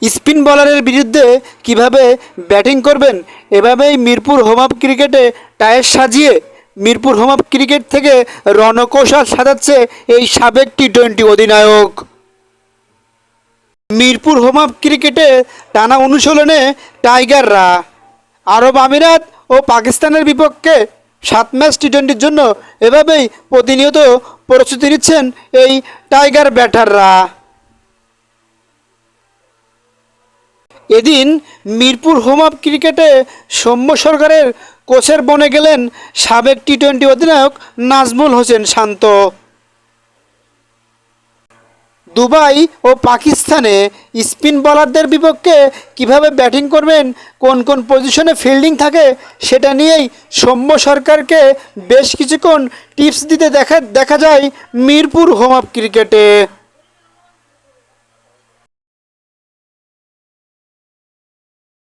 Spin বলারের বিরুদ্ধে কিভাবে batting করবেন, এভাবেই মিরপুর হোম অফ ক্রিকেটে টায়ার সাজিয়ে মিরপুর হোম অফ ক্রিকেট থেকে রণকৌশল সাজাচ্ছে এই সাবেক টি-20 অধিনায়ক। মিরপুর হোম অফ ক্রিকেটে টানা অনুশীলনে টাইগাররা আরব আমিরাত ও পাকিস্তানের বিপক্ষে 7 ম্যাচ টি-20-র জন্য এভাবেই প্রতিনিয়ত প্রস্তুতি নিচ্ছেন এই টাইগার ব্যাটাররা। এদিন মিরপুর হোম অফ ক্রিকেটে সৌম্য সরকারের কোচের বনে গেলেন সাবেক টি-20 অধিনায়ক নাজমুল হোসেন শান্ত। দুবাই ও পাকিস্তানে স্পিন বোলারদের বিপক্ষে কিভাবে ব্যাটিং করবেন, কোন কোন পজিশনে ফিল্ডিং থাকে, সেটা নিয়েই সৌম্য সরকারকে বেশ কিছুক্ষণ টিপস দিতে দেখা যায় মিরপুর হোম অফ ক্রিকেটে।